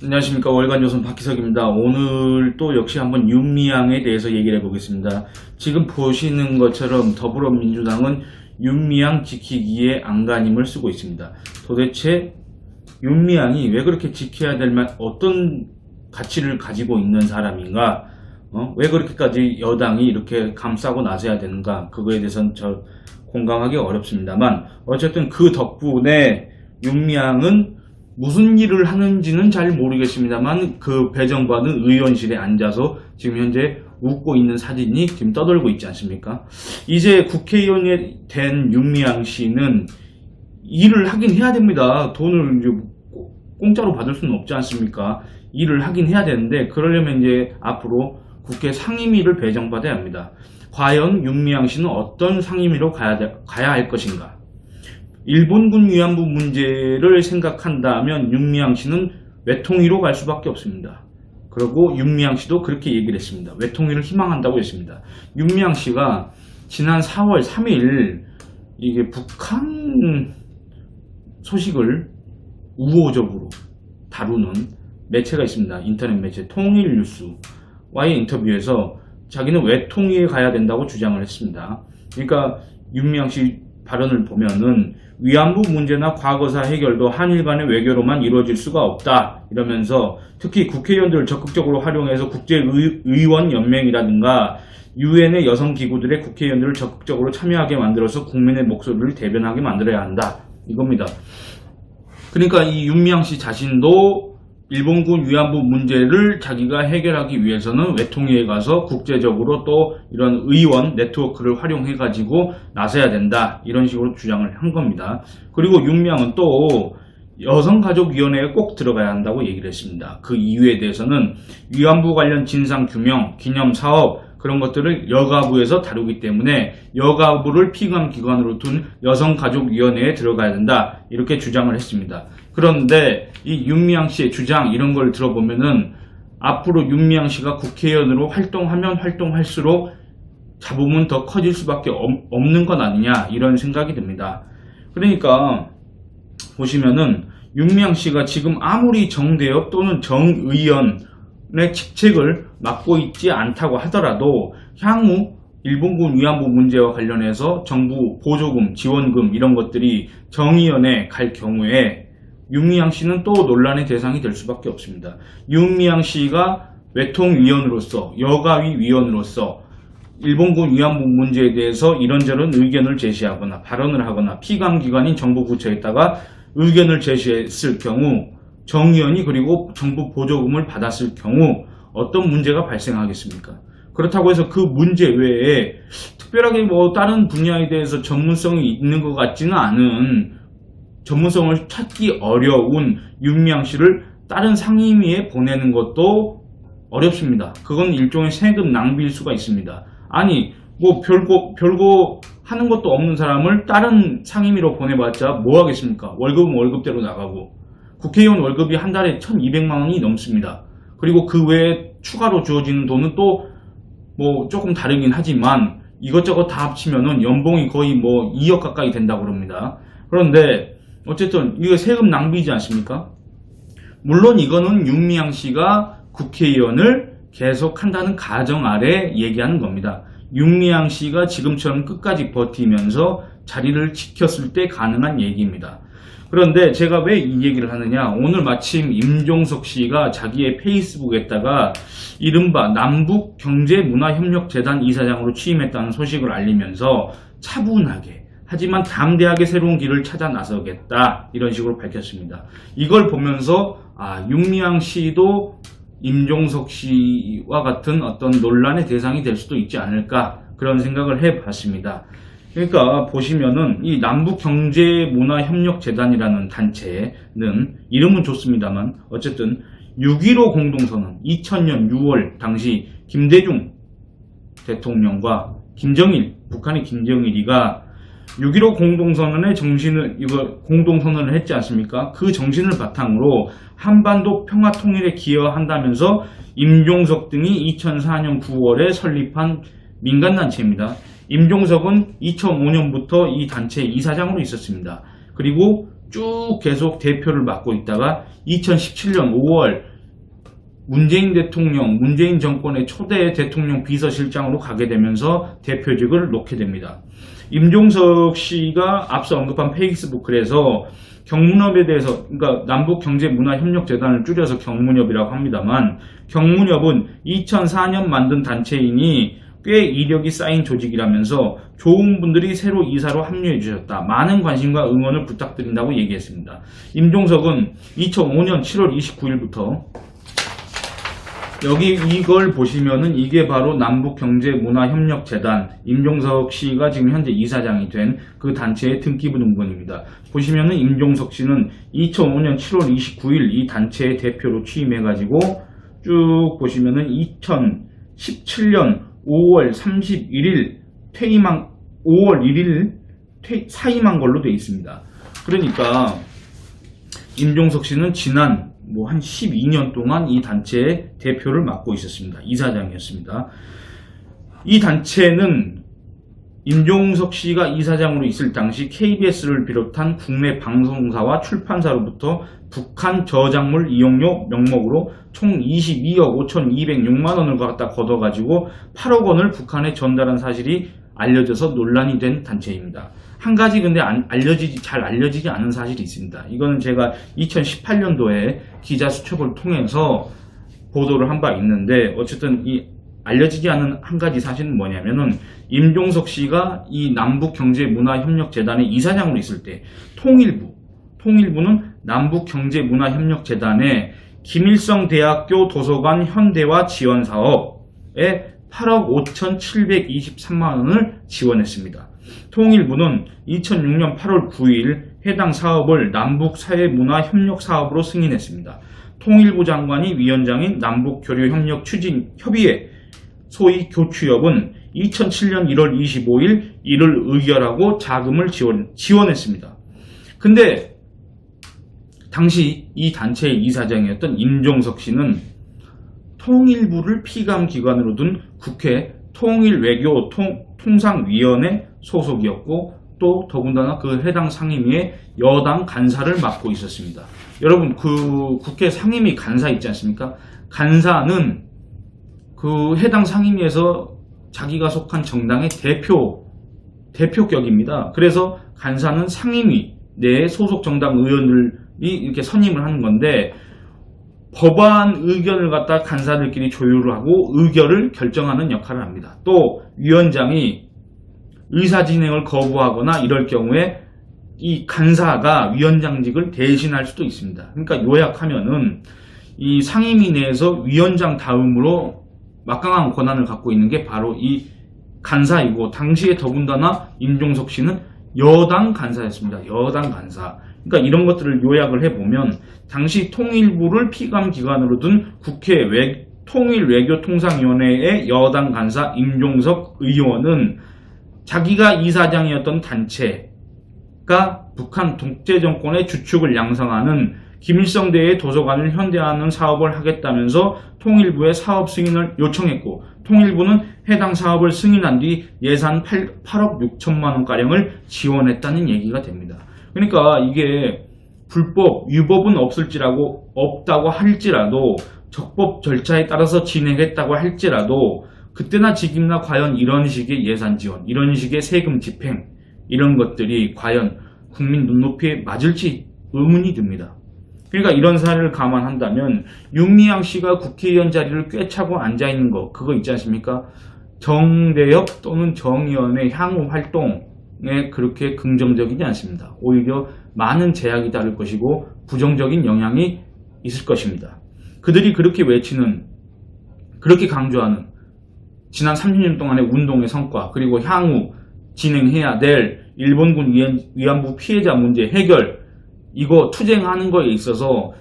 안녕하십니까. 월간조선 박희석입니다. 오늘 또 역시 한번 윤미향에 대해서 얘기를 해보겠습니다. 지금 보시는 것처럼 더불어민주당은 윤미향 지키기에 안간힘을 쓰고 있습니다. 도대체 윤미향이 왜 그렇게 지켜야 될 만 어떤 가치를 가지고 있는 사람인가? 왜 그렇게까지 여당이 이렇게 감싸고 나서야 되는가? 그거에 대해서는 저 공감하기 어렵습니다만 어쨌든 그 덕분에 윤미향은 무슨 일을 하는지는 잘 모르겠습니다만 그 배정받은 의원실에 앉아서 지금 현재 웃고 있는 사진이 지금 떠돌고 있지 않습니까? 이제 국회의원이 된 윤미향 씨는 일을 하긴 해야 됩니다. 돈을 이제 공짜로 받을 수는 없지 않습니까? 일을 하긴 해야 되는데 그러려면 이제 앞으로 국회 상임위를 배정받아야 합니다. 과연 윤미향 씨는 어떤 상임위로 가야 할 것인가? 일본군 위안부 문제를 생각한다면 윤미향 씨는 외통위로 갈 수밖에 없습니다. 그리고 윤미향 씨도 그렇게 얘기를 했습니다. 외통위를 희망한다고 했습니다. 윤미향 씨가 지난 4월 3일 이게 북한 소식을 우호적으로 다루는 매체가 있습니다. 인터넷 매체 통일뉴스와의 인터뷰에서 자기는 외통위에 가야 된다고 주장을 했습니다. 그러니까 윤미향 씨 발언을 보면은 위안부 문제나 과거사 해결도 한일 간의 외교로만 이루어질 수가 없다 이러면서 특히 국회의원들을 적극적으로 활용해서 국제의원연맹이라든가 유엔의 여성기구들의 국회의원들을 적극적으로 참여하게 만들어서 국민의 목소리를 대변하게 만들어야 한다 이겁니다. 그러니까 이 윤미향 씨 자신도 일본군 위안부 문제를 자기가 해결하기 위해서는 외통위에 가서 국제적으로 또 이런 의원 네트워크를 활용해 가지고 나서야 된다 이런 식으로 주장을 한 겁니다. 그리고 윤미향은 또 여성가족위원회에 꼭 들어가야 한다고 얘기를 했습니다. 그 이유에 대해서는 위안부 관련 진상규명, 기념사업 그런 것들을 여가부에서 다루기 때문에 여가부를 피감기관으로 둔 여성가족위원회에 들어가야 된다 이렇게 주장을 했습니다. 그런데 이 윤미향 씨의 주장 이런 걸 들어보면은 앞으로 윤미향 씨가 국회의원으로 활동하면 활동할수록 잡음은 더 커질 수밖에 없는 것 아니냐 이런 생각이 듭니다. 그러니까 보시면은 윤미향 씨가 지금 아무리 정대협 또는 정의원의 직책을 맡고 있지 않다고 하더라도 향후 일본군 위안부 문제와 관련해서 정부 보조금, 지원금 이런 것들이 정의원에 갈 경우에 윤미향 씨는 또 논란의 대상이 될 수밖에 없습니다. 윤미향 씨가 외통위원으로서 여가위 위원으로서 일본군 위안부 문제에 대해서 이런저런 의견을 제시하거나 발언을 하거나 피감기관인 정부 부처에다가 의견을 제시했을 경우 정의원이 그리고 정부 보조금을 받았을 경우 어떤 문제가 발생하겠습니까? 그렇다고 해서 그 문제 외에 특별하게 뭐 다른 분야에 대해서 전문성이 있는 것 같지는 않은 전문성을 찾기 어려운 윤미향 씨를 다른 상임위에 보내는 것도 어렵습니다. 그건 일종의 세금 낭비일 수가 있습니다. 아니 뭐 별거 하는 것도 없는 사람을 다른 상임위로 보내봤자 뭐 하겠습니까? 월급은 월급대로 나가고 국회의원 월급이 한 달에 1200만 원이 넘습니다. 그리고 그 외에 추가로 주어지는 돈은 또 뭐 조금 다르긴 하지만 이것저것 다 합치면은 연봉이 거의 뭐 2억 가까이 된다고 그럽니다. 그런데 어쨌든 이거 세금 낭비지 않습니까? 물론 이거는 윤미향 씨가 국회의원을 계속한다는 가정 아래 얘기하는 겁니다. 윤미향 씨가 지금처럼 끝까지 버티면서 자리를 지켰을 때 가능한 얘기입니다. 그런데 제가 왜 이 얘기를 하느냐, 오늘 마침 임종석 씨가 자기의 페이스북에다가 이른바 남북경제문화협력재단 이사장으로 취임했다는 소식을 알리면서 차분하게 하지만 담대하게 새로운 길을 찾아 나서겠다 이런 식으로 밝혔습니다. 이걸 보면서 윤미향 씨도 임종석 씨와 같은 어떤 논란의 대상이 될 수도 있지 않을까 그런 생각을 해봤습니다. 그러니까 보시면은 이 남북경제문화협력재단이라는 단체는 이름은 좋습니다만 어쨌든 6.15 공동선언 2000년 6월 당시 김대중 대통령과 북한의 김정일이가 6.15 공동선언의 공동선언을 했지 않습니까? 그 정신을 바탕으로 한반도 평화통일에 기여한다면서 임종석 등이 2004년 9월에 설립한 민간단체입니다. 임종석은 2005년부터 이 단체 이사장으로 있었습니다. 그리고 쭉 계속 대표를 맡고 있다가 2017년 5월 문재인 대통령, 문재인 정권의 초대 대통령 비서실장으로 가게 되면서 대표직을 놓게 됩니다. 임종석 씨가 앞서 언급한 페이스북 글에서 경문협에 대해서, 그러니까 남북경제문화협력재단을 줄여서 경문협이라고 합니다만, 경문협은 2004년 만든 단체이니 꽤 이력이 쌓인 조직이라면서 좋은 분들이 새로 이사로 합류해 주셨다. 많은 관심과 응원을 부탁드린다고 얘기했습니다. 임종석은 2005년 7월 29일부터 여기 이걸 보시면은 이게 바로 남북경제문화협력재단, 임종석 씨가 지금 현재 이사장이 된 그 단체의 등기부 등본입니다. 보시면은 임종석 씨는 2005년 7월 29일 이 단체의 대표로 취임해가지고 쭉 보시면은 2017년 5월 31일 퇴임한 5월 1일 사임한 걸로 되어 있습니다. 그러니까 임종석 씨는 지난 한 12년 동안 이 단체의 대표를 맡고 있었습니다. 이사장이었습니다. 이 단체는 임종석 씨가 이사장으로 있을 당시 KBS를 비롯한 국내 방송사와 출판사로부터 북한 저작물 이용료 명목으로 총 22억 5,206만 원을 갖다 걷어가지고 8억 원을 북한에 전달한 사실이 알려져서 논란이 된 단체입니다. 한 가지 근데 잘 알려지지 않은 사실이 있습니다. 이거는 제가 2018년도에 기자 수첩을 통해서 보도를 한 바 있는데, 어쨌든 이 알려지지 않은 한 가지 사실은 뭐냐면은 임종석 씨가 이 남북경제문화협력재단의 이사장으로 있을 때 통일부는 남북경제문화협력재단의 김일성 대학교 도서관 현대화 지원 사업에 8억 5,723만 원을 지원했습니다. 통일부는 2006년 8월 9일 해당 사업을 남북사회문화협력사업으로 승인했습니다. 통일부 장관이 위원장인 남북교류협력추진협의회 소위 교추협은 2007년 1월 25일 이를 의결하고 자금을 지원했습니다. 근데 당시 이 단체의 이사장이었던 임종석 씨는 통일부를 피감기관으로 둔 국회 통일외교통상위원회 소속이었고, 또 더군다나 그 해당 상임위의 여당 간사를 맡고 있었습니다. 여러분, 그 국회 상임위 간사 있지 않습니까? 간사는 그 해당 상임위에서 자기가 속한 정당의 대표격입니다. 그래서 간사는 상임위 내 소속 정당 의원들이 이렇게 선임을 하는 건데, 법안 의견을 갖다 간사들끼리 조율을 하고 의결을 결정하는 역할을 합니다. 또 위원장이 의사 진행을 거부하거나 이럴 경우에 이 간사가 위원장직을 대신할 수도 있습니다. 그러니까 요약하면은 이 상임위 내에서 위원장 다음으로 막강한 권한을 갖고 있는 게 바로 이 간사이고, 당시에 더군다나 임종석 씨는 여당 간사였습니다. 여당 간사. 그러니까 이런 것들을 요약을 해보면 당시 통일부를 피감기관으로 둔 국회 통일외교통상위원회의 여당 간사 임종석 의원은 자기가 이사장이었던 단체가 북한 독재정권의 주축을 양성하는 김일성대의 도서관을 현대화하는 사업을 하겠다면서 통일부에 사업 승인을 요청했고, 통일부는 해당 사업을 승인한 뒤 예산 8억 6천만 원가량을 지원했다는 얘기가 됩니다. 그러니까 이게 불법, 유법은 없다고 할지라도, 적법 절차에 따라서 진행했다고 할지라도, 그때나 지금이나 과연 이런 식의 예산 지원, 이런 식의 세금 집행, 이런 것들이 과연 국민 눈높이에 맞을지 의문이 듭니다. 그러니까 이런 사례를 감안한다면 윤미향 씨가 국회의원 자리를 꿰차고 앉아있는 거, 그거 있지 않습니까? 정대협 또는 정의원의 향후 활동에 그렇게 긍정적이지 않습니다. 오히려 많은 제약이 따를 것이고 부정적인 영향이 있을 것입니다. 그들이 그렇게 외치는, 그렇게 강조하는 지난 30년 동안의 운동의 성과, 그리고 향후 진행해야 될 일본군 위안부 피해자 문제 해결, 이거 투쟁하는 거에 있어서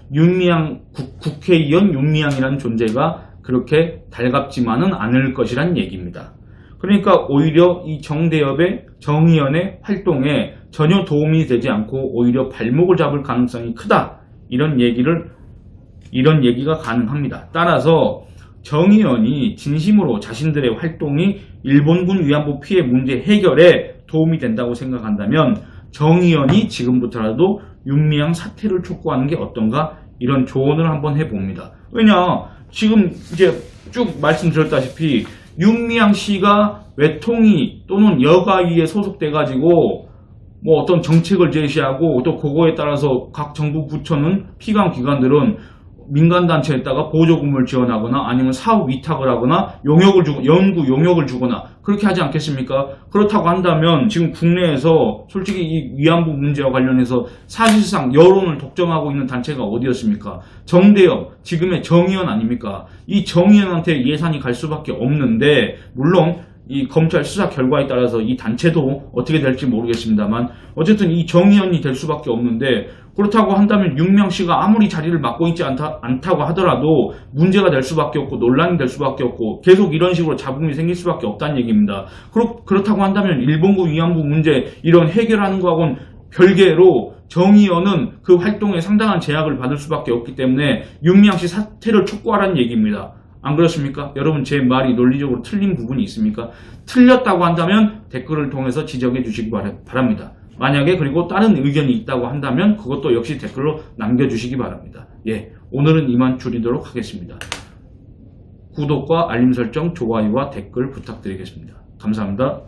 국회의원 윤미향이라는 존재가 그렇게 달갑지만은 않을 것이란 얘기입니다. 그러니까 오히려 이 정대협의 정의연의 활동에 전혀 도움이 되지 않고 오히려 발목을 잡을 가능성이 크다, 이런 얘기가 가능합니다. 따라서 정의연이 진심으로 자신들의 활동이 일본군 위안부 피해 문제 해결에 도움이 된다고 생각한다면 정의연이 지금부터라도 윤미향 사퇴를 촉구하는 게 어떤가, 이런 조언을 한번 해봅니다. 왜냐, 지금 이제 쭉 말씀드렸다시피 윤미향 씨가 외통위 또는 여가위에 소속돼가지고 뭐 어떤 정책을 제시하고 또 그거에 따라서 각 정부 부처는 피감 기관들은 민간단체에다가 보조금을 지원하거나 아니면 사업 위탁을 하거나 연구 용역을 주거나 그렇게 하지 않겠습니까? 그렇다고 한다면 지금 국내에서 솔직히 이 위안부 문제와 관련해서 사실상 여론을 독점하고 있는 단체가 어디였습니까? 정대협, 지금의 정의연 아닙니까? 이 정의연한테 예산이 갈 수밖에 없는데 물론 이 검찰 수사 결과에 따라서 이 단체도 어떻게 될지 모르겠습니다만 어쨌든 이 정의연이 될 수밖에 없는데 그렇다고 한다면 윤미향 씨가 아무리 자리를 맡고 있지 않다고 하더라도 문제가 될 수밖에 없고 논란이 될 수밖에 없고 계속 이런 식으로 잡음이 생길 수밖에 없다는 얘기입니다. 그렇다고 한다면 일본군 위안부 문제 이런 해결하는 거하고는 별개로 정의연은 그 활동에 상당한 제약을 받을 수밖에 없기 때문에 윤미향 씨 사퇴를 촉구하라는 얘기입니다. 안 그렇습니까? 여러분 제 말이 논리적으로 틀린 부분이 있습니까? 틀렸다고 한다면 댓글을 통해서 지적해 주시기 바랍니다. 만약에 그리고 다른 의견이 있다고 한다면 그것도 역시 댓글로 남겨주시기 바랍니다. 예, 오늘은 이만 줄이도록 하겠습니다. 구독과 알림 설정, 좋아요와 댓글 부탁드리겠습니다. 감사합니다.